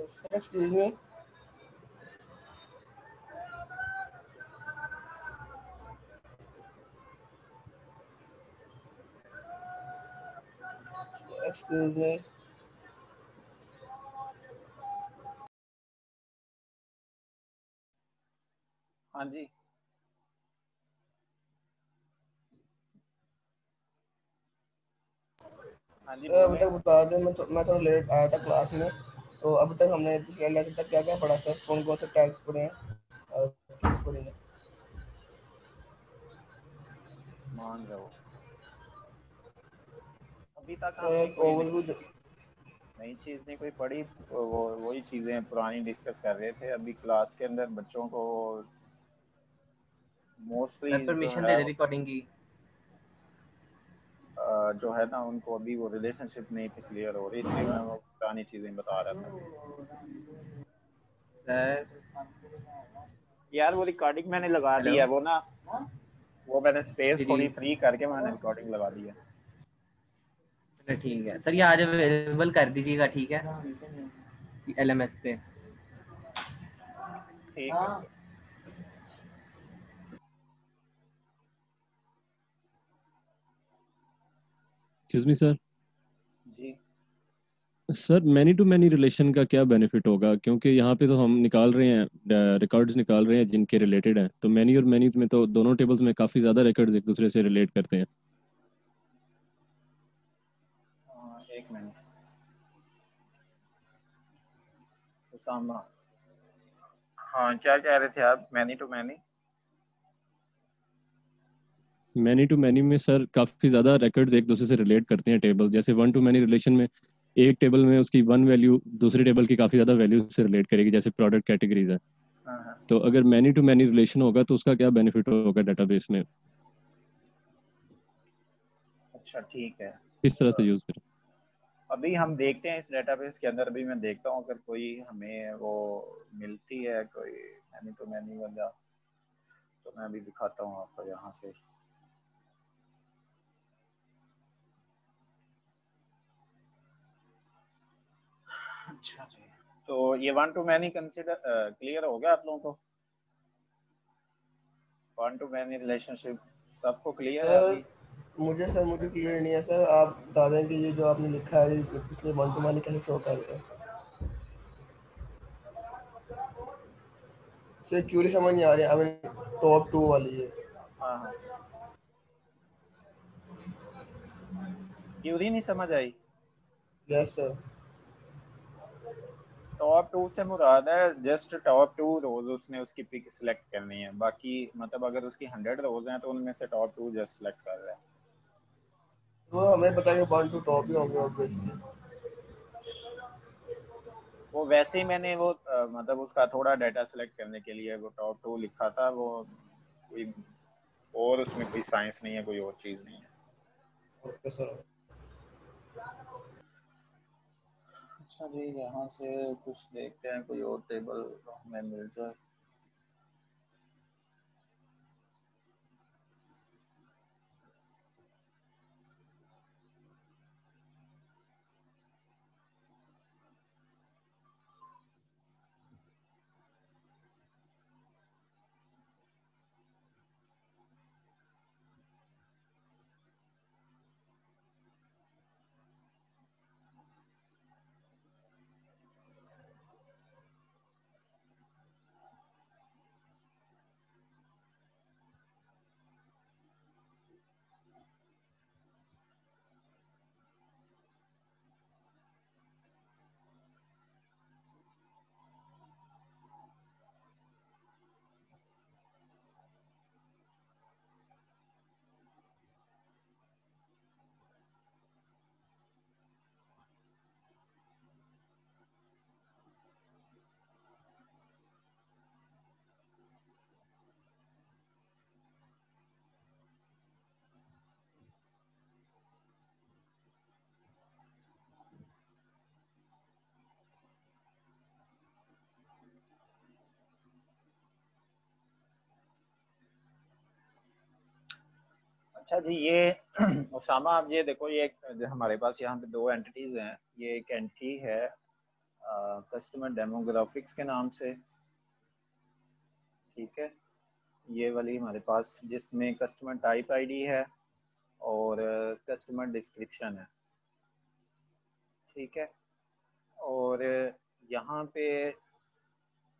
Sir excuse मी, excuse me. हाँ जी हाँ जी sir अभी बोलें। तक बता दें, मैं थोड़ा लेट आया था क्लास में, तो अभी तक हमने पिछले लेक्चर तक क्या क्या पढ़ा सर, कौन कौन से टैग्स पढ़े हैं और कीज पढ़ी हैं? उस्मान रऊफ, अभी तक सर हमने एक कोई ओवरव्यू। नई चीज़ नहीं कोई पढ़ी, वो वही चीज़ें पुरानी डिस्कस कर रहे थे अभी क्लास के अंदर बच्चों को। मोस्टली सर जो परमिशन है दे दे रिकॉर्डिंग की। जो है ना उनको अभी वो रिलेशनशिप नहीं थे क्लियर हो रही, इसलिए मैं वो पुरानी चीज़ें बता रहा था। सर यार वो रिकॉर्डिंग मैंने लगा दी हेलो है, वो ना वो मैंने स्पेस जी थोड़ी फ्री करके मैंने रिकॉर्डिंग लगा दी है। ठीक है सर, ये आज अवेलेबल कर दीजिएगा, ठीक है LMS पे। ठीक है सर। Excuse me sir. जी sir many to many relation का क्या बेनिफिट होगा, क्योंकि यहाँ पे तो हम निकाल रहे हैं रिकॉर्ड्स निकाल रहे हैं जिनके रिलेटेड हैं, तो मैनी और मैनी में तो दोनों टेबल्स में काफ़ी ज़्यादा रिकॉर्ड्स एक दूसरे से रिलेट करते हैं। एक मिनट उसामा, हाँ क्या कह रहे थे आप? Many to many many to many में सर काफ़ी ज़्यादा रिकॉर्ड्स एक दूसरे से रिलेट करते हैं टेबल, जैसे वन टू मैनी रिलेशन में एक टेबल में उसकी वन वैल्यू दूसरे टेबल की काफ़ी ज़्यादा वैल्यू से रिलेट करेगी, जैसे प्रोडक्ट कैटेगरीज है। हाँ हाँ तो अगर मैनी टू मैनी रिलेशन होगा तो उसका क्या बेनिफिट होगा डेटाबेस में, अच्छा ठीक है। किस तरह से यूज़ करें? अभी हम देखते हैं इस डेटाबेस के अंदर, अभी मैं देखता हूँ अगर कोई हमें वो मिलती है कोई मैनी टू मैनी वाला, तो मैं अभी दिखाता हूँ आपको यहाँ से। अच्छा जी, तो ये one two many consider clear हो गया आप लोगों को? वन टू मैनी रिलेशनशिप सबको क्लियर है अभी? सर मुझे क्लियर नहीं है सर, आप बता दें कि ये जो आपने लिखा है ये पिछले वन टू वन कैसे शो कर रहे हैं? सर क्यूरी समझ नहीं आ रही, आई मीन टॉप टू वाली है। हाँ हाँ, क्यूरी नहीं समझ आई? Yes sir. टॉप टू से मुराद है जस्ट टॉप टू रोज उसने उसकी पिक सिलेक्ट करनी है, बाकी मतलब अगर उसकी 100 रोज हैं तो उनमें से टॉप टू जस्ट सिलेक्ट कर रहा है। वो हमें पता है कि वन टू टॉप ही होंगे ऑब्वियसली। वो वैसे ही मैंने वो मतलब उसका थोड़ा डाटा सिलेक्ट करने के लिए वो टॉप टू लिखा था, वो कोई और उसमें कोई साइंस नहीं है, कोई और चीज़ नहीं है। Okay sir. अच्छा जी, यहाँ से कुछ देखते हैं कोई और टेबल हमें मिल जाए। अच्छा जी, ये उसामा आप ये देखो, ये हमारे पास यहाँ पे दो एंटिटीज हैं। ये एक एंटिटी है कस्टमर डेमोग्राफिक्स के नाम से, ठीक है। ये वाली हमारे पास जिसमें कस्टमर टाइप आईडी है और कस्टमर डिस्क्रिप्शन है, ठीक है। और यहाँ पे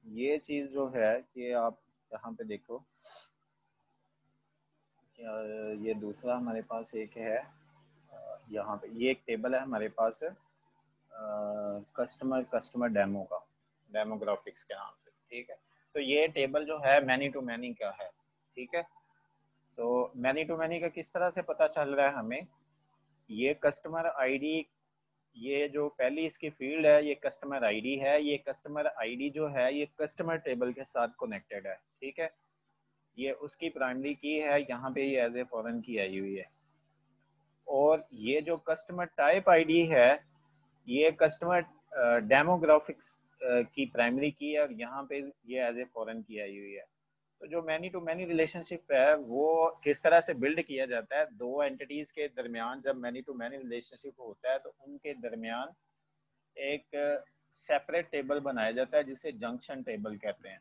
ये चीज़ जो है कि आप यहाँ पे देखो, ये दूसरा हमारे पास एक है, यहाँ पे ये एक टेबल है हमारे पास कस्टमर डेमो का, डेमोग्राफिक्स के नाम से, ठीक है। तो ये टेबल जो है मैनी टू मैनी का है, ठीक है। तो मैनी टू मैनी का किस तरह से पता चल रहा है हमें, ये कस्टमर आईडी, ये जो पहली इसकी फील्ड है ये कस्टमर आईडी है, ये कस्टमर आईडी जो है ये कस्टमर टेबल के साथ कनेक्टेड है, ठीक है। ये उसकी प्राइमरी की है, यहाँ पे ये एज ए फॉरेन की आई हुई है। और ये जो कस्टमर टाइप आईडी है ये कस्टमर डेमोग्राफिक्स की प्राइमरी की है, और यहाँ पे ये एज ए फॉरेन की आई हुई है। तो जो मैनी टू मैनी रिलेशनशिप है वो किस तरह से बिल्ड किया जाता है, दो एंटिटीज के दरमियान जब मैनी टू मैनी रिलेशनशिप होता है तो उनके दरमियान एक सेपरेट टेबल बनाया जाता है जिसे जंक्शन टेबल कहते हैं,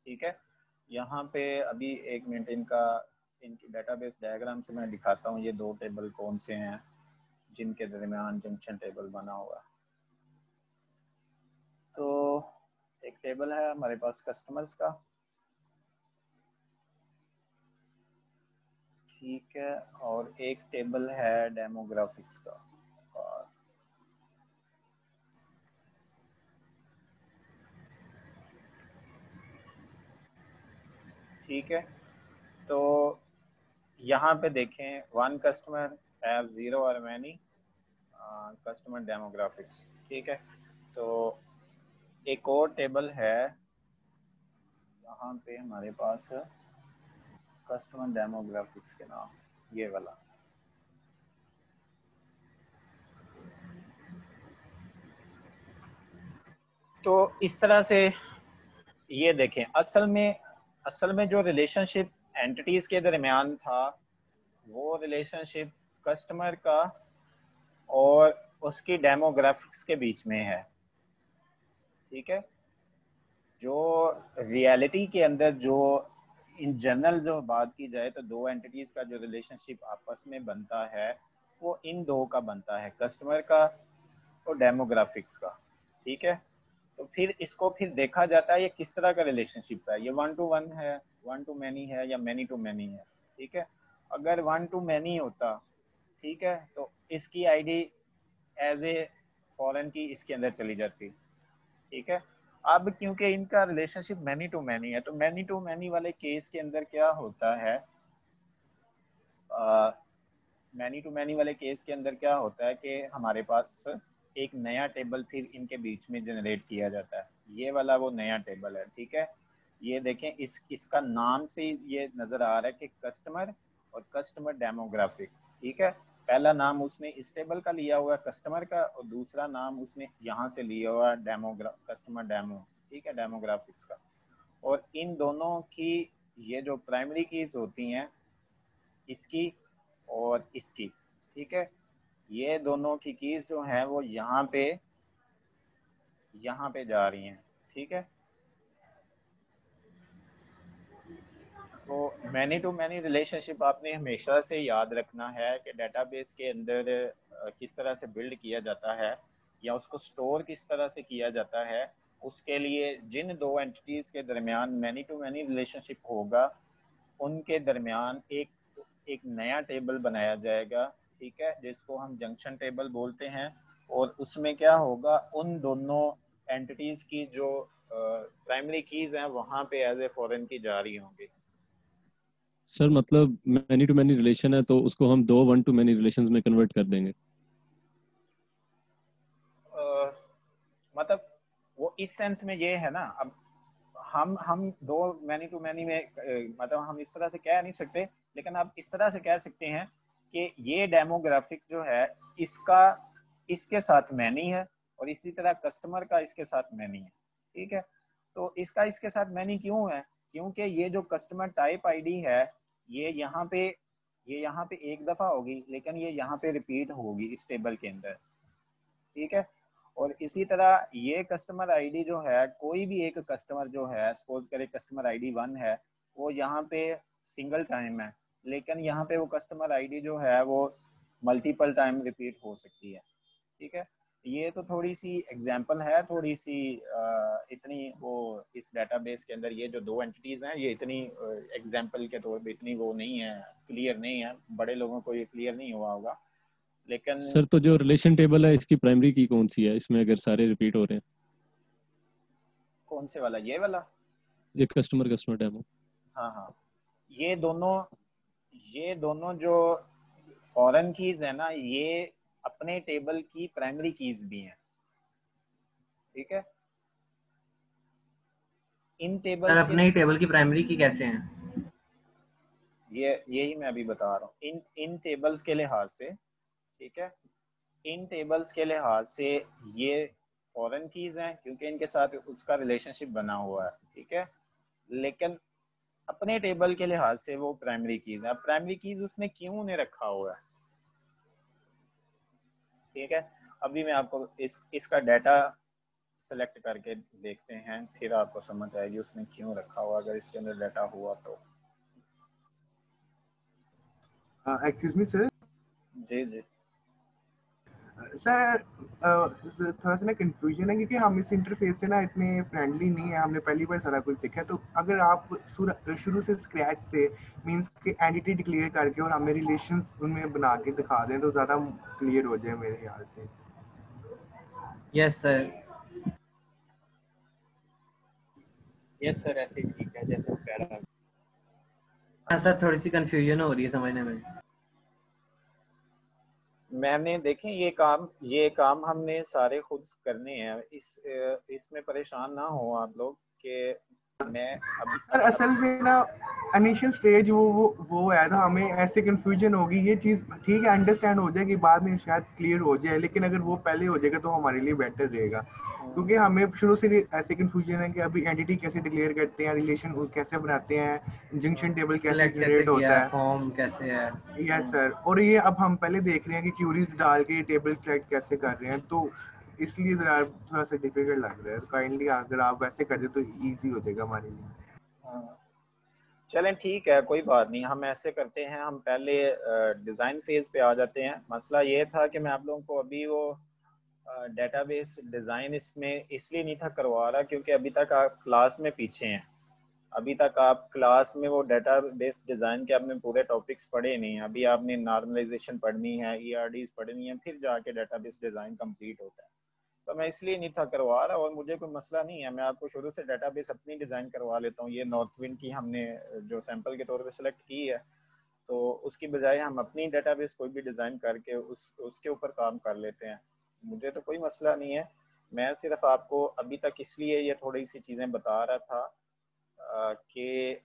ठीक है। यहाँ पे अभी एक मिनट इनकी डेटाबेस डायग्राम से मैं दिखाता हूँ ये दो टेबल कौन से हैं जिनके दरमियान जंक्शन टेबल बना हुआ है। तो एक टेबल है हमारे पास कस्टमर्स का, ठीक है, और एक टेबल है डेमोग्राफिक्स का। ठीक है, तो यहाँ पे देखें वन कस्टमर हैव जीरो और मैनी कस्टमर डेमोग्राफिक्स, ठीक है। तो एक और टेबल है यहाँ पे हमारे पास कस्टमर डेमोग्राफिक्स के नाम से, ये वाला। तो इस तरह से ये देखें, असल में जो रिलेशनशिप एंटिटीज के दरमियान था वो रिलेशनशिप कस्टमर का और उसकी डेमोग्राफिक्स के बीच में है, ठीक है। जो रियलिटी के अंदर जो इन जनरल जो बात की जाए तो दो एंटिटीज का जो रिलेशनशिप आपस में बनता है वो इन दो का बनता है, कस्टमर का और डेमोग्राफिक्स का, ठीक है। तो फिर इसको फिर देखा जाता है ये किस तरह का रिलेशनशिप है, ये वन टू वन है, वन टू मैनी है, या मैनी टू मैनी है, ठीक है। अगर वन टू मैनी होता, ठीक है, तो इसकी आईडी एज ए फॉरेन की इसके अंदर चली जाती, ठीक है। अब क्योंकि इनका रिलेशनशिप मैनी टू मैनी है तो मैनी टू मैनी वाले केस के अंदर क्या होता है, मैनी टू मैनी वाले केस के अंदर क्या होता है कि हमारे पास एक नया टेबल फिर इनके बीच में जनरेट किया जाता है, ये वाला वो नया टेबल है, ठीक है। ये देखें इसका नाम से ये नजर आ रहा है कि कस्टमर और कस्टमर डेमोग्राफिक, ठीक है। पहला नाम उसने इस टेबल का लिया हुआ है कस्टमर का, और दूसरा नाम उसने यहाँ से लिया हुआ है कस्टमर डेमो, ठीक है, डेमोग्राफिक्स का। और इन दोनों की ये जो प्राइमरी कीज होती हैं इसकी और इसकी, ठीक है, ये दोनों की कीज जो हैं वो यहाँ पे जा रही हैं, ठीक है। तो मैनी टू मैनी रिलेशनशिप आपने हमेशा से याद रखना है कि डेटाबेस के अंदर किस तरह से बिल्ड किया जाता है या उसको स्टोर किस तरह से किया जाता है। उसके लिए जिन दो एंटिटीज के दरमियान मैनी टू मैनी रिलेशनशिप होगा उनके दरमियान एक नया टेबल बनाया जाएगा, ठीक है, जिसको हम जंक्शन टेबल बोलते हैं। और उसमें क्या होगा, उन दोनों एंटिटीज की जो प्राइमरी कीज हैं वहां पे एज ए फॉरेन की जा रही होंगी। सर मतलब मैनी टू मैनी रिलेशन है तो उसको हम दो वन टू मैनी रिलेशंस में कन्वर्ट कर देंगे। मतलब वो इस सेंस में ये है ना, अब हम दो मैनी टू मैनी में मतलब हम इस तरह से कह नहीं सकते, लेकिन आप इस तरह से कह सकते हैं कि ये डेमोग्राफिक्स जो है इसका इसके साथ मैनी है और इसी तरह कस्टमर का इसके साथ मैनी है, ठीक है। तो इसका इसके साथ मैनी क्यों है, क्योंकि ये जो कस्टमर टाइप आईडी है ये यहाँ पे एक दफा होगी, लेकिन ये यहाँ पे रिपीट होगी इस टेबल के अंदर, ठीक है। और इसी तरह ये कस्टमर आईडी जो है, कोई भी एक कस्टमर जो है, सपोज करें कस्टमर आईडी 1 है, वो यहाँ पे सिंगल टाइम है, लेकिन यहाँ पे वो कस्टमर आईडी जो है वो मल्टीपल टाइम रिपीट हो सकती है। ठीक है, ये तो थोड़ी सी एग्जांपल है, थोड़ी सी इतनी वो इस डेटाबेस के अंदर ये जो दो एंटिटीज हैं ये इतनी एग्जांपल के तौर पे इतनी वो नहीं है, क्लियर नहीं है, बड़े लोगों को ये क्लियर नहीं हुआ होगा। लेकिन सर तो जो रिलेशन टेबल है इसकी प्राइमरी की कौन सी है इसमें, अगर सारे रिपीट हो रहे हैं? कौन से वाला, ये वाला? ये कस्टमर डेमो। हाँ हाँ, ये दोनों जो फॉरेन कीज है ना, ये अपने टेबल की प्राइमरी कीज भी हैं। ठीक है, इन सर टेबल्स के अपने ही टेबल की प्राइमरी की कैसे हैं? यही मैं अभी बता रहा हूँ, इन टेबल्स के लिहाज से। ठीक है, इन टेबल्स के लिहाज से ये फॉरेन कीज हैं क्योंकि इनके साथ उसका रिलेशनशिप बना हुआ है। ठीक है, लेकिन अपने टेबल के लिहाज से वो प्राइमरी कीज है। अब प्राइमरी कीज उसने क्यों उन्हें रखा हुआ है? ठीक है, अभी मैं आपको इसका डाटा सेलेक्ट करके देखते हैं, फिर आपको समझ आएगी उसने क्यों रखा हुआ, अगर इसके अंदर डाटा हुआ तो। Excuse me sir. जी जी सर थोड़ा सा ना कंफ्यूजन है क्योंकि हम इस इंटरफेस से ना इतने फ्रेंडली नहीं है, हमने पहली बार सारा कुछ देखा है। तो अगर आप शुरू से स्क्रैच से मींस के एंटिटी डिक्लेयर करके और हमें रिलेशंस उनमें बना के दिखा दें तो ज़्यादा क्लियर हो जाए मेरे ख्याल से। Yes sir. यस सर, ऐसे ही ठीक है जैसे कह रहा है। हाँ सर, थोड़ी सी कंफ्यूजन हो रही है समझने में। मैंने देखें ये काम हमने सारे खुद करने हैं, इसमें परेशान ना हो आप लोग कि मैं सर असल में ना इनिशियल स्टेज वो है तो हमें ऐसे कंफ्यूजन होगी, ये चीज़ ठीक है अंडरस्टैंड हो जाएगी, बाद में शायद क्लियर हो जाए, लेकिन अगर वो पहले हो जाएगा तो हमारे लिए बेटर रहेगा। क्योंकि हमें शुरू से ऐसे कंफ्यूजन है कि अभी एंटिटी कैसे डिक्लेयर करते हैं, रिलेशन कैसे बनाते हैं, जंक्शन टेबल कैसे जनरेट होता है, फॉर्म कैसे है। Yes sir. और ये अब हम पहले देख रहे हैं कि क्यूरीज डाल के टेबल सेलेक्ट कैसे कर रहे हैं, तो इसलिए जरा थोड़ा सा डिफिकल्ट लग रहा है। काइंडली अगर आप वैसे कर दे तो इजी हो जाएगा हमारे लिए। चलें ठीक है, कोई बात नहीं, हम ऐसे करते हैं, हम पहले डिज़ाइन फेज पे आ जाते हैं। मसला ये था कि मैं आप लोगों को अभी वो डेटाबेस डिज़ाइन इसमें इसलिए नहीं था करवा रहा क्योंकि अभी तक आप क्लास में पीछे हैं। अभी तक आप क्लास में वो डेटाबेस डिज़ाइन के आपने पूरे टॉपिक्स पढ़े नहीं हैं। अभी आपने नॉर्मलाइजेशन पढ़नी है, ERDs पढ़नी है, फिर जाके डेटाबेस डिज़ाइन कंप्लीट होता है। तो मैं इसलिए नहीं था करवा रहा, और मुझे कोई मसला नहीं है, मैं आपको शुरू से डेटाबेस अपनी डिज़ाइन करवा लेता हूँ। ये नॉर्थविंड की हमने जो सैंपल के तौर पे सिलेक्ट की है, तो उसकी बजाय हम अपनी डेटाबेस कोई भी डिज़ाइन करके उसके ऊपर काम कर लेते हैं। मुझे तो कोई मसला नहीं है, मैं सिर्फ आपको अभी तक इसलिए ये थोड़ी सी चीज़ें बता रहा था कि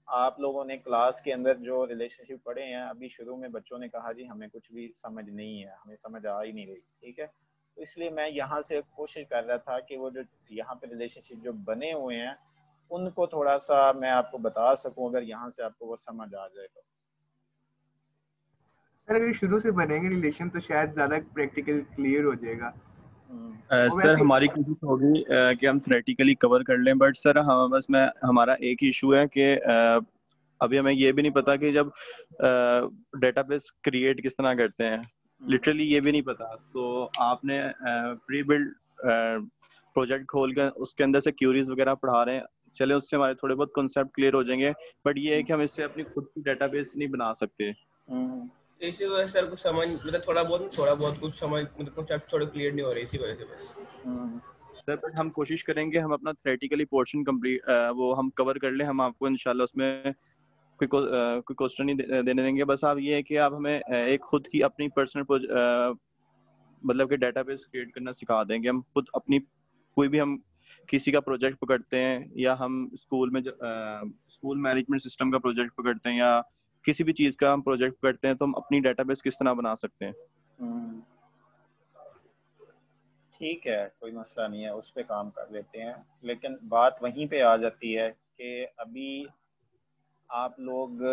आप लोगों ने क्लास के अंदर जो रिलेशनशिप पढ़े हैं, अभी शुरू में बच्चों ने कहा जी हमें कुछ भी समझ नहीं है, हमें समझ आ ही नहीं रही। ठीक है, तो इसलिए मैं यहाँ से कोशिश कर रहा था कि वो जो यहाँ पे रिलेशनशिप जो बने हुए हैं उनको थोड़ा सा मैं आपको बता सकूं, अगर यहाँ से आपको वो समझ आ जाए तो। सर अगर शुरू से बनेंगे रिलेशन तो शायद ज्यादा प्रैक्टिकल क्लियर हो जाएगा। सर हमारी कोशिश होगी कि हम थ्योरेटिकली कवर कर लें, बट सर हम बस मैं हमारा एक इशू है कि अभी हमें ये भी नहीं पता कि जब डेटाबेस क्रिएट किस तरह करते हैं, लिटरली ये भी नहीं पता। तो आपने प्री बिल्ड प्रोजेक्ट खोल कर उसके अंदर से क्यूरीज वगैरह पढ़ा रहे हैं, चले उससे हमारे थोड़े बहुत कॉन्सेप्ट क्लियर हो जाएंगे, बट ये है कि हम इससे अपनी खुद की डेटाबेस नहीं बना सकते। इसी वजह से सर कुछ समझ मतलब थोड़ा बहुत कुछ समझ मतलब कॉन्सेप्ट थोड़े क्लियर नहीं हो रहे, इसी वजह से बस। सर बट हम कोशिश करेंगे हम अपना थ्योरेटिकली पोर्शन कंप्लीट वो हम कवर कर लें, हम आपको इंशाल्लाह उसमें कोई क्वेश्चन नहीं देने देंगे। बस आप ये है कि आप हमें एक खुद की अपनी पर्सनल मतलब कि डेटाबेस क्रिएट करना सिखा देंगे। हम खुद अपनी कोई भी हम किसी का प्रोजेक्ट पकड़ते हैं या हम स्कूल में स्कूल मैनेजमेंट सिस्टम का प्रोजेक्ट पकड़ते हैं या किसी भी चीज़ का हम प्रोजेक्ट पकड़ते हैं, तो हम अपनी डेटाबेस किस तरह बना सकते हैं। ठीक है, कोई मसला नहीं है, उस पर काम कर लेते हैं। लेकिन बात वहीं पे आ जाती है कि अभी आप लोग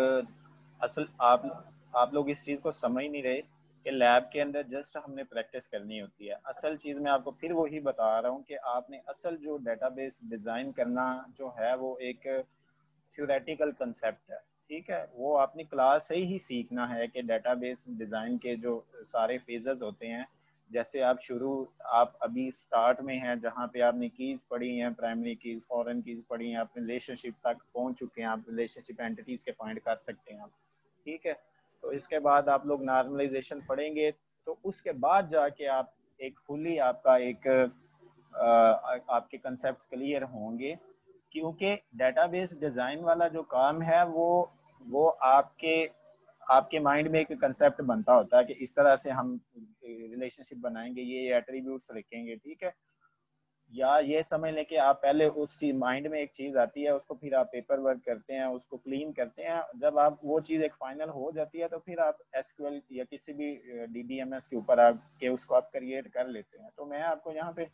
आप लोग इस चीज़ को समझ नहीं रहे कि लैब के अंदर जस्ट हमने प्रैक्टिस करनी होती है। असल चीज़ मैं आपको फिर वही बता रहा हूँ कि आपने असल जो डेटाबेस डिज़ाइन करना जो है वो एक थ्योरेटिकल कंसेप्ट है, ठीक है। वो आपने क्लास से ही सीखना है कि डेटाबेस डिज़ाइन के जो सारे फेजेस होते हैं, जैसे आप अभी स्टार्ट में हैं जहाँ पे आपने कीज़ पढ़ी हैं, प्राइमरी कीज़, फॉरेन कीज़ पढ़ी हैं, आपने रिलेशनशिप तक पहुँच चुके हैं, आप रिलेशनशिप एंटिटीज़ के फाइंड कर सकते हैं आप, ठीक है। तो इसके बाद आप लोग नॉर्मलाइजेशन पढ़ेंगे, तो उसके बाद जाके आप एक फुली आपका एक आपके कंसेप्ट क्लियर होंगे, क्योंकि डेटाबेस डिज़ाइन वाला जो काम है वो आपके आपके माइंड में एक कंसेप्ट बनता होता है कि इस तरह से हम रिलेशनशिप बनाएंगे, ये एट्रीब्यूट्स लिखेंगे, ठीक है। या ये समझ लें कि आप पहले उस चीज माइंड में एक चीज आती है, उसको फिर आप पेपर वर्क करते हैं, उसको क्लीन करते हैं, जब आप वो चीज एक फाइनल हो जाती है तो फिर आप एसक्यूएल या किसी भी डीबीएमएस के ऊपर आके उसको आप क्रिएट कर लेते हैं। तो मैं आपको यहाँ पे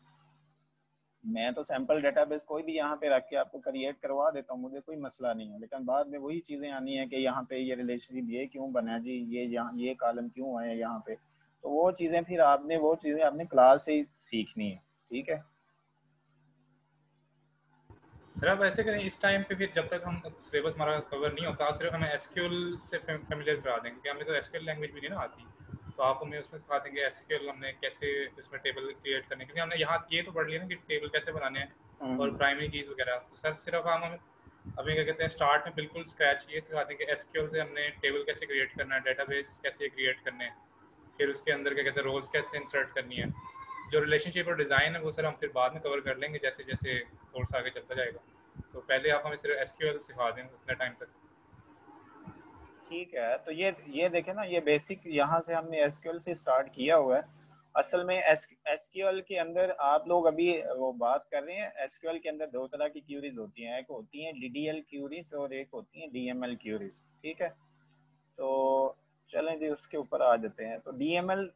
मैं तो सैंपल डेटाबेस कोई भी यहाँ पे रख के आपको क्रिएट करवा देता हूँ, मुझे कोई मसला नहीं है, लेकिन बाद में वही चीजें आनी है कि यहाँ पे ये रिलेशनशिप ये क्यों बना जी, ये कॉलम क्यों है यहाँ पे, तो वो चीजें आपने क्लास से ही सीखनी है, ठीक है। सर आप ऐसे करें इस टाइम पे, फिर जब तक हम सिलेबस हमारा कवर नहीं होता, सिर्फ हमें एसक्यूएल से फेमिलियर करा देंगे, क्योंकि हमें तो एसक्यूएल लैंग्वेज भी नहीं ना आती, तो आप हमें उसमें सिखा देंगे एसक्यूएल हमने कैसे इसमें टेबल क्रिएट करने, क्योंकि हमने यहाँ ये तो पढ़ लिया ना कि टेबल कैसे बनाने हैं और प्राइमरी कीज वगैरह। तो सर सिर्फ हम अभी क्या कहते हैं स्टार्ट में बिल्कुल स्क्रैच ये सिखा देंगे एसक्यूएल से हमने टेबल कैसे क्रिएट करना है, डेटाबेस कैसे क्रिएट करने हैं, फिर उसके अंदर क्या कहते हैं रोज कैसे इंसर्ट करनी है। जो रिलेशनशिप और डिज़ाइन है वो सर हम फिर बाद में कवर कर लेंगे जैसे जैसे कोर्स आगे चलता जाएगा। तो पहले आप हमें सिर्फ एसक्यूएल सिखा दें उतने टाइम तक। ठीक है, तो ये देखें ना, ये बेसिक यहाँ से हमने एसक्यूएल से स्टार्ट किया हुआ है। असल में एसक्यूएल के अंदर आप लोग अभी वो बात कर रहे हैं, एसक्यूएल के अंदर दो तरह की क्यूरीज होती हैं, एक होती हैं डीडीएल क्यूरीज और एक होती हैं डीएमएल क्यूरीज, ठीक है। तो चलें जी उसके ऊपर आ जाते हैं। तो डीएमएल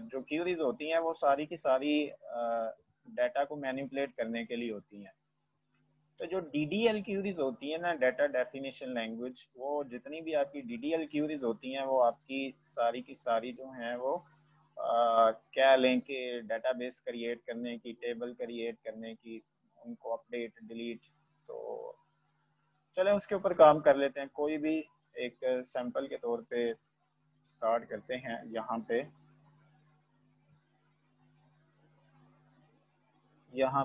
जो क्यूरीज होती हैं वो सारी की सारी डाटा को मैनिपुलेट करने के लिए होती हैं। तो जो DDL क्यूरीज होती है ना, डाटा डेफिनेशन लैंग्वेज, वो जितनी भी आपकी DDL क्यूरीज होती हैं वो आपकी सारी की सारी जो हैं वो क्या लें कि डेटाबेस क्रिएट करने की, टेबल क्रिएट करने की, उनको अपडेट डिलीट, तो चलें उसके ऊपर काम कर लेते हैं। कोई भी एक सैंपल के तौर पे स्टार्ट करते हैं। यहाँ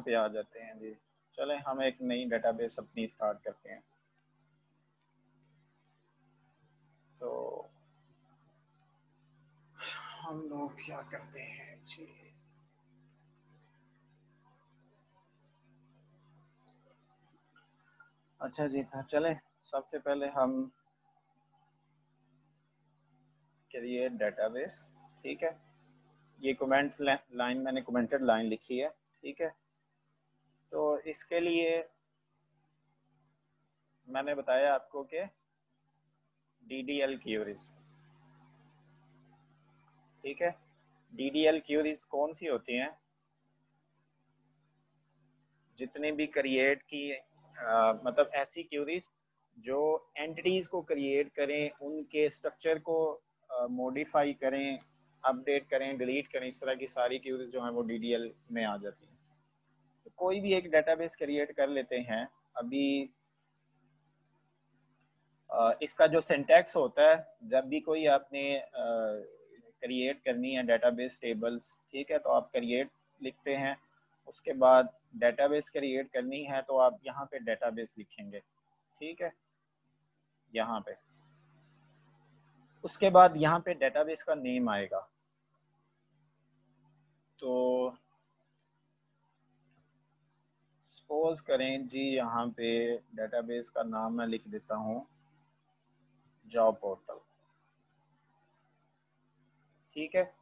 पे आ जाते हैं जी। चलें हम एक नई डेटाबेस अपनी स्टार्ट करते हैं। तो हम लोग क्या करते हैं जी, अच्छा जी था, चलें सबसे पहले हम क्रिएट डेटाबेस, ठीक है। ये कमेंट लाइन मैंने कमेंटेड लाइन लिखी है, ठीक है। तो इसके लिए मैंने बताया आपको कि DDL क्यूरीज, ठीक है। DDL क्यूरीज कौन सी होती हैं? जितने भी क्रिएट की मतलब ऐसी क्यूरीज जो एंटिटीज को क्रिएट करें, उनके स्ट्रक्चर को मॉडिफाई करें, अपडेट करें, डिलीट करें, इस तरह की सारी क्यूरीज जो हैं वो DDL में आ जाती हैं। तो कोई भी एक डेटाबेस क्रिएट कर लेते हैं। अभी इसका जो सिंटैक्स होता है, जब भी कोई आपने क्रिएट करनी है डेटाबेस टेबल्स, ठीक है, तो आप क्रिएट लिखते हैं। उसके बाद डेटाबेस क्रिएट करनी है तो आप यहाँ पे डेटाबेस लिखेंगे, ठीक है, यहाँ पे। उसके बाद यहाँ पे डेटाबेस का नेम आएगा। तो सपोज करें जी यहाँ पे डेटाबेस का नाम मैं लिख देता हूँ जॉब पोर्टल, ठीक है।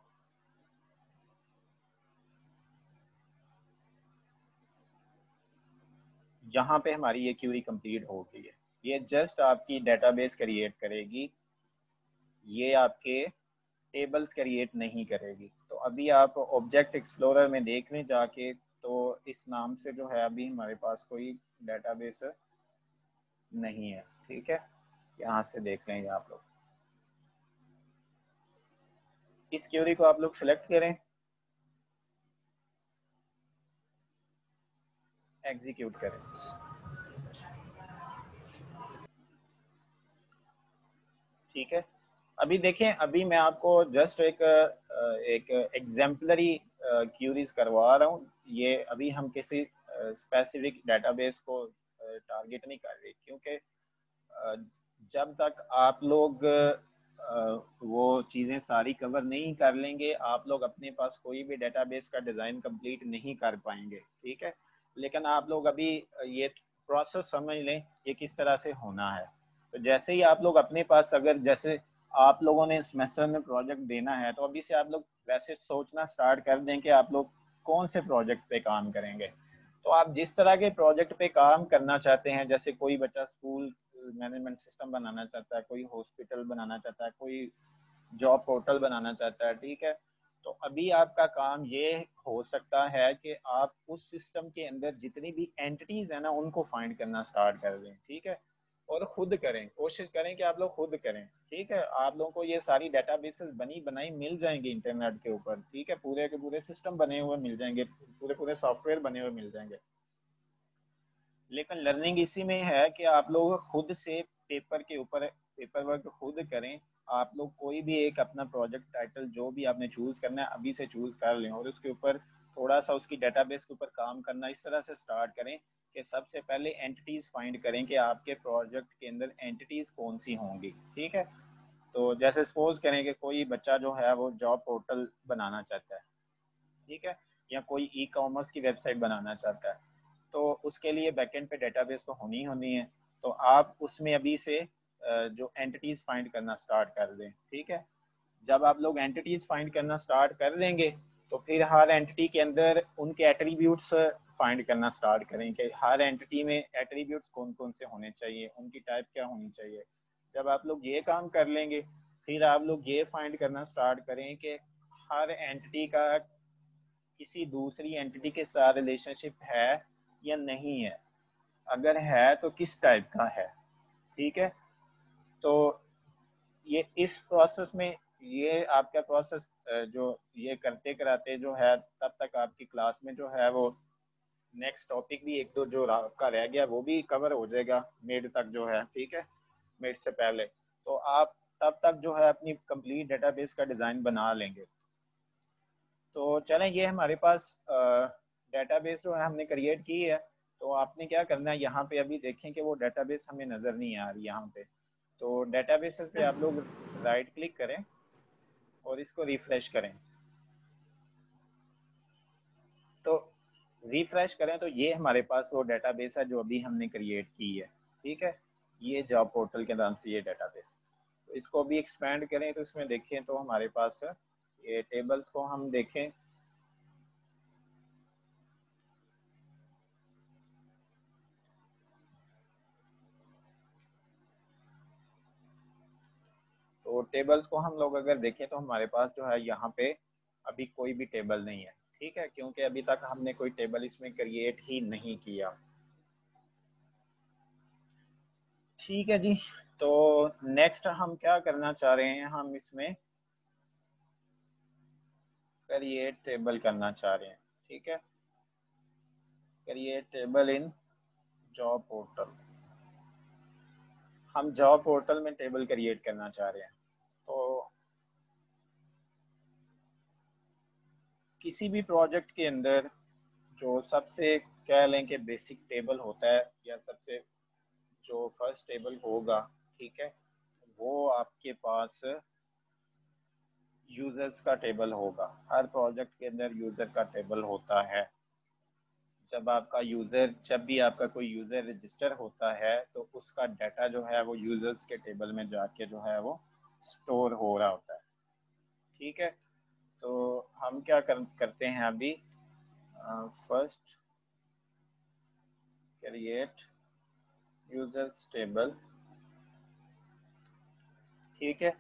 यहाँ पे हमारी ये क्यूरी कंप्लीट हो गई है। ये जस्ट आपकी डेटाबेस क्रिएट करेगी, ये आपके टेबल्स क्रिएट नहीं करेगी। तो अभी आप ऑब्जेक्ट एक्सप्लोरर में देख लें जाके, तो इस नाम से जो है अभी हमारे पास कोई डेटाबेस नहीं है, ठीक है। यहाँ से देख लेंगे आप लोग। इस क्वेरी को आप लोग सिलेक्ट करें, एग्जीक्यूट करें। ठीक है, अभी देखें, अभी मैं आपको जस्ट एक एग्जाम्पलरी क्यूरीज करवा रहा हूँ। ये अभी हम किसी स्पेसिफिक डेटाबेस को टारगेट नहीं कर रहे, क्योंकि जब तक आप लोग वो चीज़ें सारी कवर नहीं कर लेंगे, आप लोग अपने पास कोई भी डेटाबेस का डिज़ाइन कंप्लीट नहीं कर पाएंगे। ठीक है, लेकिन आप लोग अभी ये प्रोसेस समझ लें ये किस तरह से होना है। तो जैसे ही आप लोग अपने पास, अगर जैसे आप लोगों ने सेमेस्टर में प्रोजेक्ट देना है, तो अभी से आप लोग वैसे सोचना स्टार्ट कर दें कि आप लोग कौन से प्रोजेक्ट पे काम करेंगे। तो आप जिस तरह के प्रोजेक्ट पे काम करना चाहते हैं, जैसे कोई बच्चा स्कूल मैनेजमेंट सिस्टम बनाना चाहता है, कोई हॉस्पिटल बनाना चाहता है, कोई जॉब पोर्टल बनाना चाहता है। ठीक है, तो अभी आपका काम ये हो सकता है कि आप उस सिस्टम के अंदर जितनी भी एंटिटीज है ना, उनको फाइंड करना स्टार्ट कर दें। ठीक है, और खुद करें, कोशिश करें कि आप लोग खुद करें। ठीक है, आप लोगों को ये सारी डेटाबेसेस बनी बनाई मिल जाएंगी इंटरनेट के ऊपर। ठीक है, पूरे के पूरे सिस्टम बने हुए मिल जाएंगे, पूरे पूरे सॉफ्टवेयर बने हुए मिल जाएंगे। लेकिन लर्निंग इसी में है कि आप लोग खुद से पेपर के ऊपर पेपर वर्क खुद करें। आप लोग कोई भी एक अपना प्रोजेक्ट टाइटल जो भी आपने चूज करना है अभी से चूज कर लें, और उसके ऊपर थोड़ा सा उसकी डेटाबेस के ऊपर काम करना इस तरह से स्टार्ट करें कि सबसे पहले एंटिटीज फाइंड करें कि आपके प्रोजेक्ट के अंदर एंटिटीज कौन सी होंगी। ठीक है, तो जैसे सपोज करें कि कोई बच्चा जो है वो जॉब पोर्टल बनाना चाहता है। ठीक है, या कोई ई कॉमर्स की वेबसाइट बनाना चाहता है, तो उसके लिए बैकएंड पे डेटाबेस तो होनी होनी है। तो आप उसमें अभी से जो एंटिटीज फाइंड करना स्टार्ट कर दें। ठीक है, जब आप लोग एंटिटीज फाइंड करना स्टार्ट कर देंगे, तो फिर हर एंटिटी के अंदर उनके एट्रीब्यूट्स फाइंड करना स्टार्ट करें कि हर एंटिटी में एट्रीब्यूट्स कौन कौन से होने चाहिए, उनकी टाइप क्या होनी चाहिए। जब आप लोग ये काम कर लेंगे, फिर आप लोग ये फाइंड करना स्टार्ट करें कि हर एंटिटी का किसी दूसरी एंटिटी के साथ रिलेशनशिप है या नहीं है, अगर है तो किस टाइप का है। ठीक है, तो ये इस प्रोसेस में, ये आपका प्रोसेस जो ये करते कराते जो है, तब तक आपकी क्लास में जो है वो नेक्स्ट टॉपिक भी एक दो जो आपका रह गया वो भी कवर हो जाएगा मिड तक जो है। ठीक है, मिड से पहले तो आप तब तक जो है अपनी कंप्लीट डेटाबेस का डिज़ाइन बना लेंगे। तो चलें, ये हमारे पास डेटाबेस जो है हमने क्रिएट की है। तो आपने क्या करना है, यहाँ पे अभी देखें कि वो डेटाबेस हमें नज़र नहीं आ रही यहाँ पे। तो डेटाबेस पे आप लोग राइट क्लिक करें और इसको रिफ्रेश करें। तो रिफ्रेश करें तो ये हमारे पास वो डेटाबेस है जो अभी हमने क्रिएट की है। ठीक है, ये जॉब पोर्टल के नाम से ये डेटाबेस। तो इसको भी एक्सपेंड करें तो इसमें देखें तो हमारे पास ये टेबल्स को हम देखें, तो टेबल्स को हम लोग अगर देखें तो हमारे पास जो है यहाँ पे अभी कोई भी टेबल नहीं है। ठीक है, क्योंकि अभी तक हमने कोई टेबल इसमें क्रिएट ही नहीं किया। ठीक है जी, तो नेक्स्ट हम क्या करना चाह रहे हैं, हम इसमें क्रिएट टेबल करना चाह रहे हैं। ठीक है, क्रिएट टेबल इन जॉब पोर्टल। हम जॉब पोर्टल में टेबल क्रिएट करना चाह रहे हैं। तो किसी भी प्रोजेक्ट के अंदर जो सबसे कह लें कि बेसिक टेबल होता है, या सबसे जो फर्स्ट टेबल होगा, ठीक है, वो आपके पास यूजर्स का टेबल होगा। हर प्रोजेक्ट के अंदर यूजर का टेबल होता है। जब भी आपका कोई यूजर रजिस्टर होता है तो उसका डाटा जो है वो यूजर्स के टेबल में जाके जो है वो स्टोर हो रहा होता है। ठीक है, तो हम क्या करते हैं अभी, फर्स्ट क्रिएट यूजर्स टेबल। ठीक है,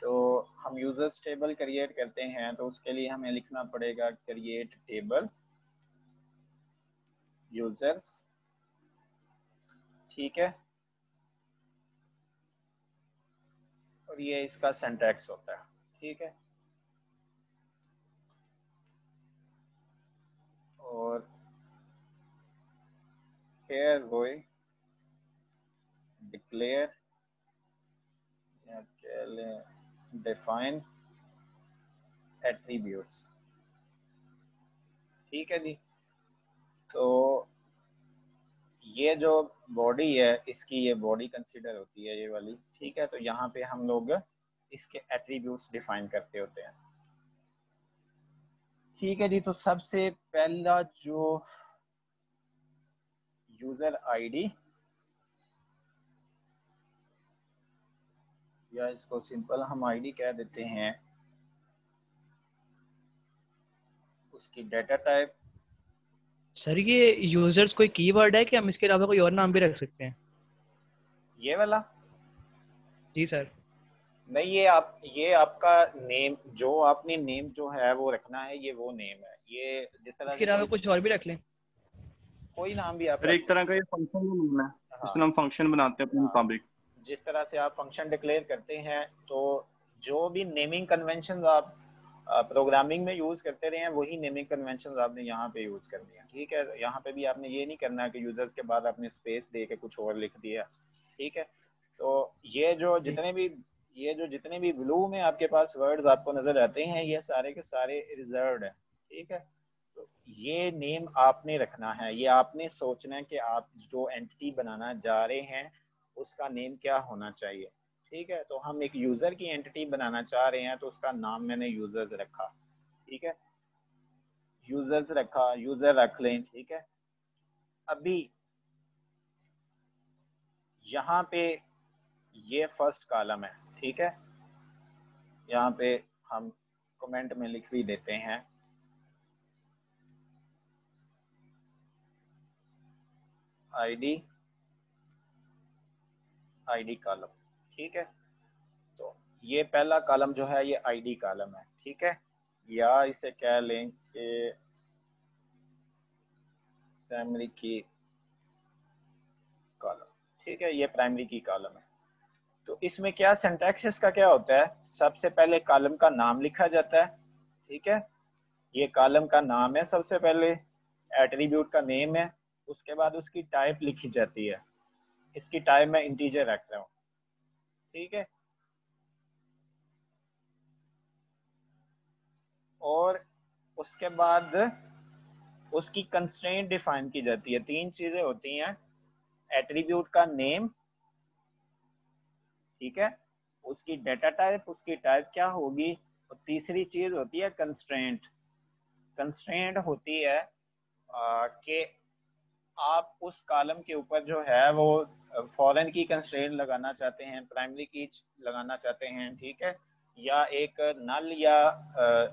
तो हम यूजर्स टेबल क्रिएट करते हैं तो उसके लिए हमें लिखना पड़ेगा क्रिएट टेबल यूजर्स। ठीक है, और ये इसका सिंटैक्स होता है। ठीक है, और here we declare या कह लें define attributes। ठीक है जी। तो ये जो बॉडी है इसकी ये बॉडी कंसीडर होती है ये वाली। ठीक है, तो यहाँ पे हम लोग इसके एट्रीब्यूट्स डिफाइन करते होते हैं। ठीक है जी। तो सबसे पहला जो यूजर आईडी या इसको सिंपल हम आईडी कह देते हैं, उसकी डाटा टाइप। सर ये यूजर्स कोई कीवर्ड है कि हम इसके अलावा कोई और नाम भी रख सकते हैं? ये वाला जी सर। नहीं, ये आपका नेम, जो आपने नेम जो है वो रखना है, ये वो नेम है। ये जिस तरह इसके अलावा कुछ और भी रख लें? कोई नाम भी आप फिर एक तरह का ये फंक्शन ही नहीं है, इसमें हम फंक्शन बनाते हैं अपने मुताबिक। जिस तरह से आप फंक्शन डिक्लेयर करते हैं, तो जो भी नेमिंग कन्वेंशन आप प्रोग्रामिंग में यूज करते रहे हैं वही नेमिंग कन्वेंशन आपने यहाँ पे यूज करनी है। ठीक है, यहाँ पे भी आपने ये नहीं करना कि यूजर्स के बाद आपने स्पेस दे के कुछ और लिख दिया। ठीक है, तो ये जो जितने भी ब्लू में आपके पास वर्ड्स आपको नजर आते हैं, ये सारे के सारे रिजर्व्ड है। ठीक है, तो ये नेम आपने रखना है, ये आपने सोचना है कि आप जो एंटिटी बनाना जा रहे हैं उसका नेम क्या होना चाहिए। ठीक है, तो हम एक यूजर की एंटिटी बनाना चाह रहे हैं तो उसका नाम मैंने यूजर्स रखा। ठीक है, यूजर्स रखा, यूजर रख लें। ठीक है, अभी यहाँ पे ये फर्स्ट कॉलम है। ठीक है, यहाँ पे हम कमेंट में लिख भी देते हैं आईडी कॉलम। ठीक है, तो ये पहला कॉलम जो है ये आईडी कॉलम है। ठीक है, या इसे कह लें कि प्राइमरी की कॉलम। ठीक है, ये प्राइमरी की कॉलम है। तो इसमें क्या सिंटैक्स इसका क्या होता है, सबसे पहले कॉलम का नाम लिखा जाता है। ठीक है, ये कॉलम का नाम है, सबसे पहले एट्रीब्यूट का नेम है, उसके बाद उसकी टाइप लिखी जाती है। इसकी टाइप मैं इंटीजर रख रहा हूँ। ठीक है, और उसके बाद उसकी कंस्ट्रेंट डिफाइन की जाती है। तीन चीजें होती हैं, एट्रीब्यूट का नेम, ठीक है, उसकी डेटा टाइप, उसकी टाइप क्या होगी, और तीसरी चीज होती है कंस्ट्रेंट। कंस्ट्रेंट होती है कि आप उस कॉलम के ऊपर जो है वो फॉरेन की कंस्ट्रेंट लगाना चाहते हैं, प्राइमरी की लगाना चाहते हैं। ठीक है, या एक नल या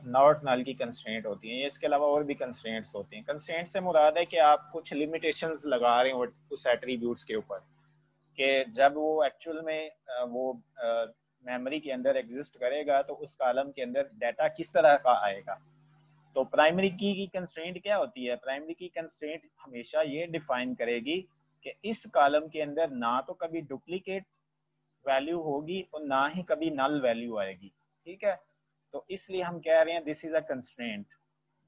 नॉट नल की कंस्ट्रेंट होती है। इसके अलावा और भी कंस्ट्रेंट्स होती हैं। कंस्ट्रेंट से मुराद है कि आप कुछ लिमिटेशंस लगा रहे हैं उस एट्रीब्यूट्स के ऊपर, कि जब वो एक्चुअल में वो मेमोरी के अंदर एग्जिस्ट करेगा तो उस कॉलम के अंदर डाटा किस तरह का आएगा। तो प्राइमरी की कंस्ट्रेंट क्या होती है, प्राइमरी की कंस्ट्रेंट हमेशा ये डिफाइन करेगी कि इस कॉलम के अंदर ना तो कभी डुप्लीकेट वैल्यू होगी और ना ही कभी नल वैल्यू आएगी। ठीक है, तो इसलिए हम कह रहे हैं दिस इज अ कंस्ट्रेंट,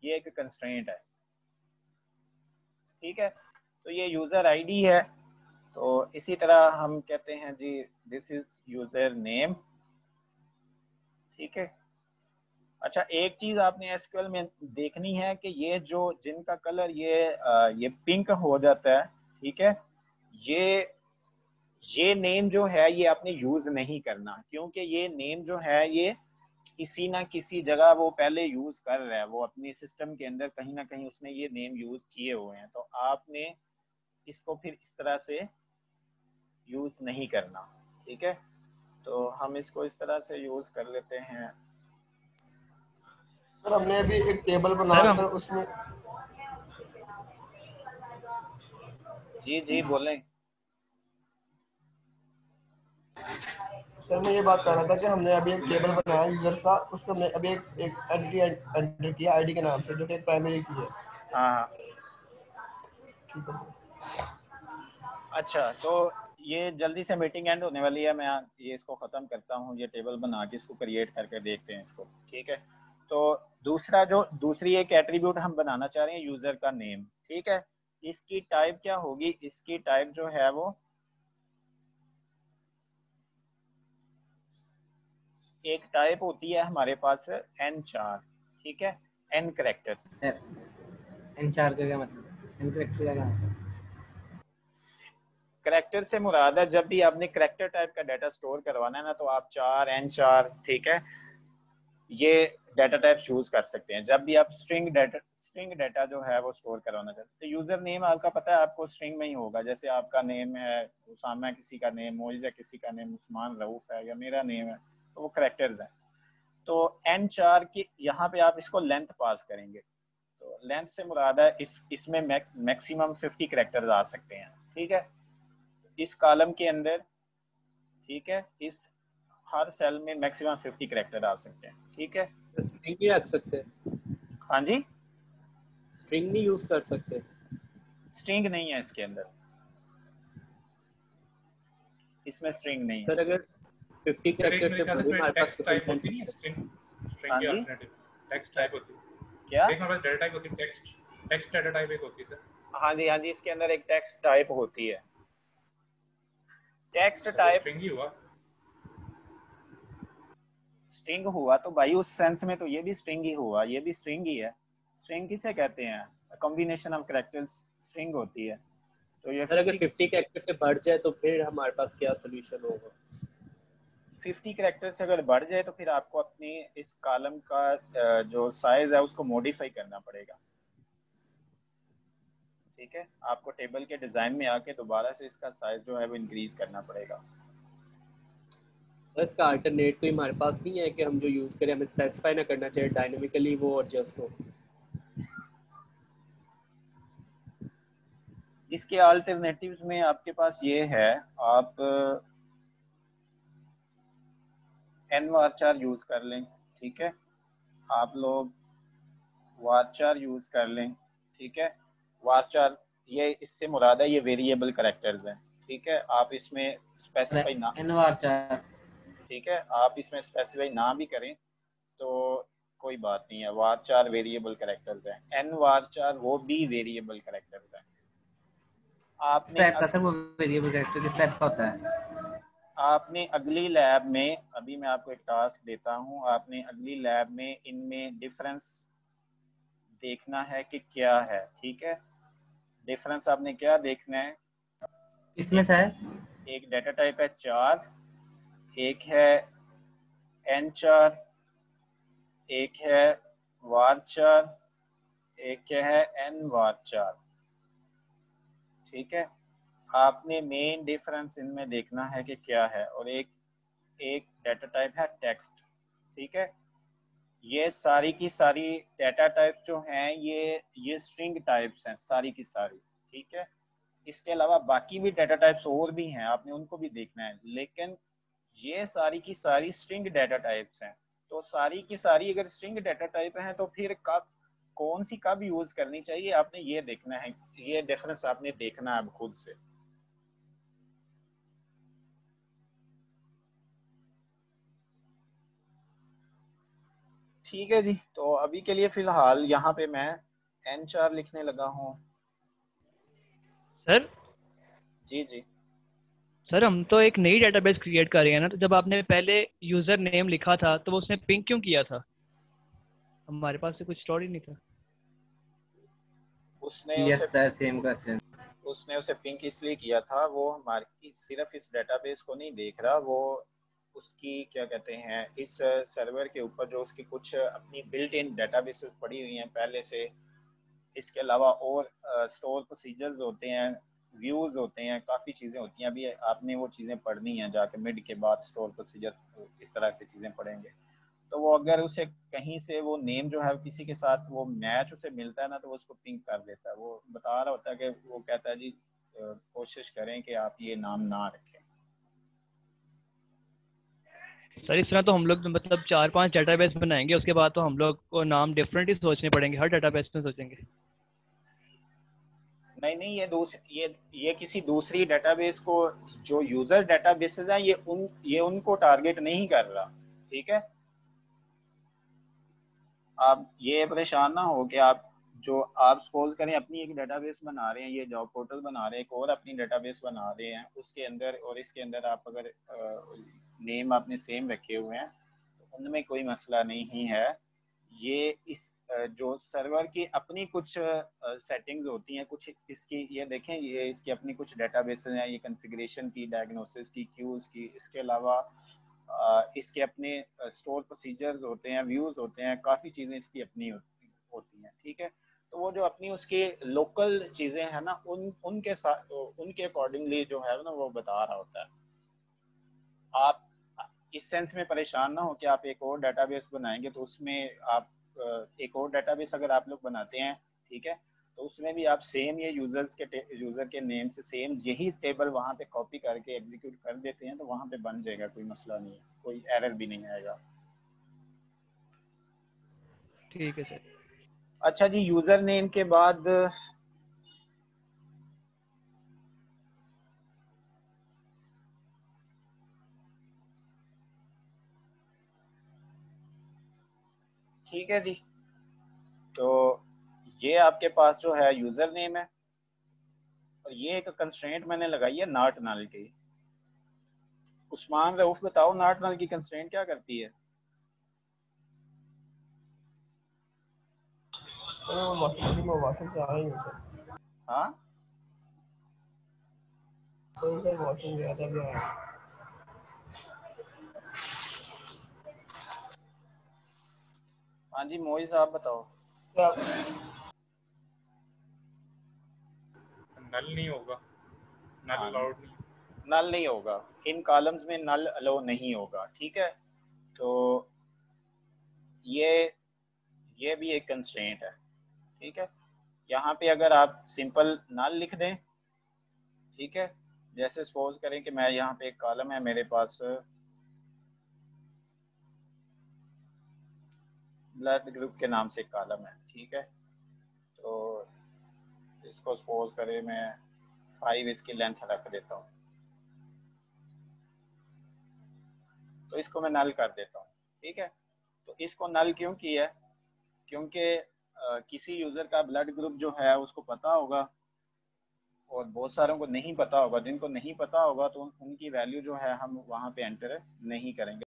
ये एक कंस्ट्रेंट है। ठीक है, तो ये यूजर आईडी है। तो इसी तरह हम कहते हैं जी दिस इज यूजर नेम। ठीक है, अच्छा एक चीज आपने एसक्यूएल में देखनी है कि ये जो जिनका कलर ये पिंक हो जाता है, ठीक है, ये नेम जो है ये आपने यूज नहीं करना, क्योंकि ये नेम जो है ये किसी ना किसी जगह वो पहले यूज कर रहा है, वो अपने सिस्टम के अंदर कहीं ना कहीं उसने ये नेम यूज किए हुए हैं। तो आपने इसको फिर इस तरह से यूज नहीं करना। ठीक है, तो हम इसको इस तरह से यूज कर लेते हैं। सर हमने अभी एक टेबल बनाकर उसमें जी बोलें। सर मैं ये बात कर रहा था कि हमने अभी एक टेबल बनाया यूजर का, उसको हमने अभी एक एंटिटी एंटर किया आईडी के नाम से, जो कि एक प्राइमरी की है। हाँ, ठीक है। अच्छा तो ये जल्दी से मीटिंग एंड होने वाली है, मैं ये इसको ख़त्म करता हूँ, ये टेबल बना के इसको क्रिएट करके देखते हैं इसको। ठीक है, तो दूसरी एक एट्रीब्यूट हम बनाना चाह रहे हैं यूजर का नेम, ठीक है। इसकी टाइप क्या होगी, इसकी टाइप जो है वो एक टाइप होती है हमारे पास n4, ठीक है, n कैरेक्टर्स। n4 का क्या मतलब, n कैरेक्टर का क्या मतलब? कैरेक्टर से मुराद है जब भी आपने कैरेक्टर टाइप का डाटा स्टोर करवाना है ना, तो आप 4 n4, ठीक है, ये डाटा टाइप चूज कर सकते हैं। जब भी आप स्ट्रिंग डाटा जो है वो स्टोर करवाना चाहते हैं, तो यूजर नेम आपका पता है आपको स्ट्रिंग में ही होगा। जैसे आपका नेम है उसामा, किसी का नेम मोइज है, किसी का नेम उस्मान रऊफ है, या मेरा नेम है, तो वो कैरेक्टर्स हैं। तो n4 की यहाँ पे आप इसको लेंथ पास करेंगे। तो लेंथ से मुराद है इसमें मैक्सिमम 50 कैरेक्टर्स आ सकते हैं, ठीक है, इस कॉलम के अंदर, ठीक है, इस हर सेल में मैक्सिमम 50 कैरेक्टर आ सकते हैं, ठीक है। स्ट्रिंग भी रख सकते हैं? हाँ जी, स्ट्रिंग नहीं यूज कर सकते? स्ट्रिंग नहीं है इसके अंदर, इसमें स्ट्रिंग नहीं है। सर अगर 50 कैरेक्टर से ख्याल से हमारे पास टेक्स्ट टाइप होती नहीं है, स्ट्रिंग हाँ की जी, अल्टरनेटिव टेक्स्ट टाइप होती है क्या? एक हमारे पास डाटा टाइप होती है, टेक्स्ट डाटा टाइप एक होती है सर। हाँ जी, हाँ जी, इसके अंदर एक टेक्स्ट टाइप होती है। टेक्स्ट टाइप स्ट्रिंग ही हुआ, स्ट्रिंग हुआ तो भाई उस सेंस में तो ये भी स्ट्रिंग ही हुआ, ये भी स्ट्रिंग ही है। स्ट्रिंग किसे कहते हैं, कॉम्बिनेशन ऑफ कैरेक्टर्स स्ट्रिंग होती है। तो ये सर अगर 50 कैरेक्टर से बढ़ जाए तो फिर हमारे पास क्या सोल्यूशन होगा? 50 कैरेक्टर से अगर बढ़ जाए तो फिर आपको अपनी इस कॉलम का जो साइज है उसको मॉडिफाई करना पड़ेगा, ठीक है। आपको टेबल के डिजाइन में आके दोबारा से इसका साइज जो है वो इंक्रीज करना पड़ेगा। इसका अल्टरनेट कोई हमारे पास नहीं है कि हम जो यूज करें हमें स्पेसिफाई ना करना चाहिए, डायनामिकली वो एडजस्ट हो? इसके अल्टरनेटिव्स में आपके पास ये है, आप n varchar यूज कर लें, ठीक है, आप लोग varchar यूज कर लें, ठीक है। varchar ये इससे मुराद है ये वेरिएबल कैरेक्टर्स हैं, ठीक है। आप इसमें स्पेसिफाई ना, n varchar, ठीक है, आप इसमें स्पेसिफाई ना भी करें तो कोई बात नहीं है, varchar वेरिएबल कैरेक्टर्स हैं, n varchar वो भी वेरिएबल कैरेक्टर्स हैं। आपने टाइप का सर वो वेरिएबल कैरेक्टर किस टाइप का होता है? आपने अगली लैब में, अभी मैं आपको एक टास्क देता हूं, आपने अगली लैब में इनमें डिफरेंस देखना है कि क्या है, ठीक है। डिफरेंस आपने क्या देखना है, इसमें से है एक डाटा टाइप है 4, एक है n4, एक है varchar, एक है n varchar, ठीक है। आपने मेन डिफरेंस इनमें देखना है कि क्या है, और एक डाटा टाइप है टेक्स्ट, ठीक है। ये सारी की सारी डाटा टाइप जो हैं ये स्ट्रिंग टाइप्स हैं सारी की सारी, ठीक है। इसके अलावा बाकी भी डाटा टाइप्स और भी हैं, आपने उनको भी देखना है, लेकिन ये सारी की सारी स्ट्रिंग डाटा टाइप्स हैं। तो सारी की सारी अगर स्ट्रिंग डाटा टाइप हैं तो फिर कब कौन सी कब यूज करनी चाहिए आपने ये देखना है, ये डिफरेंस आपने देखना है अब खुद से। ठीक है जी, तो अभी के लिए फिलहाल यहाँ पे मैं n4 लिखने लगा हूँ। सर जी जी, सर हम तो एक नई डेटाबेस क्रिएट कर रहे हैं ना, तो जब आपने पहले यूजर नेम लिखा था तो वो उसने पिंक क्यों किया था? हमारे पास से कुछ स्टोरी नहीं था। Yes sir, same question. उसने उसे पिंक इसलिए किया था, वो हमारी सिर्फ इस डेटाबेस को नहीं देख रहा, वो उसकी क्या कहते हैं इस सर्वर के ऊपर जो उसकी कुछ अपनी बिल्ट इन डेटाबेसेस पड़ी हुई हैं पहले से। इसके अलावा और स्टोर प्रोसीजर्स होते हैं, व्यूज होते हैं, काफ़ी चीज़ें होती हैं। अभी आपने वो चीज़ें पढ़नी है जाके मिड के बाद, स्टोर प्रोसीजर इस तरह से चीज़ें पढ़ेंगे। तो वो अगर उसे कहीं से वो नेम जो है किसी के साथ वो मैच उसे मिलता है ना, तो वो उसको पिंक कर देता है। वो बता रहा होता है कि वो कहता है जी कोशिश करें कि आप ये नाम ना रखें। सर इस तरह तो हम लोग मतलब 4-5 डेटाबेस बनाएंगे, उसके बाद तो हम लोग को नाम डिफरेंट ही सोचने पड़ेंगे, हर डेटाबेस में सोचेंगे। नहीं नहीं, ये किसी दूसरी डेटाबेस को, जो यूजर डेटाबेसेस हैं ये उनको टारगेट नहीं कर रहा, ठीक है। आप ये परेशान ना हो कि आप सपोज करें अपनी एक डेटाबेस बना रहे हैं, ये जॉब पोर्टल बना रहे हैं, एक और अपनी डेटाबेस बना रहे हैं, उसके अंदर और इसके अंदर आप अगर नेम आपने सेम रखे हुए हैं तो उनमें कोई मसला नहीं है। ये इस जो सर्वर की अपनी कुछ सेटिंग्स होती हैं, कुछ इसकी ये देखें, ये इसकी अपनी कुछ डेटाबेसेस हैं, ये कॉन्फ़िगरेशन की, डायग्नोसिस की, क्यूज की, इसके अलावा इसके अपने स्टोर प्रोसीजर्स होते हैं, व्यूज होते हैं, काफ़ी चीज़ें इसकी अपनी होती हैं, ठीक है। तो वो जो अपनी उसकी लोकल चीज़ें हैं ना, उनके साथ उनके अकॉर्डिंगली जो है ना वो बता रहा होता है। आप इस सेंस में परेशान ना हो कि आप एक और डेटाबेस बनाएंगे तो उसमें आप एक और डेटाबेस अगर आप लोग बनाते हैं, ठीक है, तो उसमें भी आप सेम ये यूज़र के नेम से सेम यही टेबल वहाँ पे कॉपी करके एग्जीक्यूट कर देते हैं तो वहाँ पे बन जाएगा, कोई मसला नहीं है, कोई एरर भी नहीं आएगा। ठीक है सर। अच्छा जी, यूज़र नेम के बाद ठीक है जी, तो ये आपके पास जो है यूज़र नेम है और ये एक कंस्ट्रेंट मैंने लगाई है नॉट नल की। उस्मान रऊफ बताओ नॉट नल की कंस्ट्रेंट क्या करती है? सर मैं वॉशरूम से आया ही हूँ सर। हाँ सर वॉशरूम गया था, अभी आया। हाँ जी मोई साहब बताओ। क्या नल नहीं होगा, नल हाँ, अलाउड नहीं। नल नहीं होगा, इन कॉलम्स में नल अलो नहीं होगा, ठीक है। तो ये भी एक कंस्ट्रेंट है, ठीक है। यहाँ पे अगर आप सिंपल नल लिख दें, ठीक है, जैसे सपोज करें कि मैं यहाँ पे एक कॉलम है मेरे पास, ब्लड ग्रुप के नाम से एक कॉलम है, ठीक है, तो इसको सपोज करें मैं 5 इसकी लेंथ रख देता हूँ, तो इसको मैं नल कर देता हूँ, ठीक है। तो इसको नल क्यों किया है? क्योंकि किसी यूजर का ब्लड ग्रुप जो है उसको पता होगा और बहुत सारों को नहीं पता होगा, जिनको नहीं पता होगा तो उनकी वैल्यू जो है हम वहाँ पे एंटर नहीं करेंगे।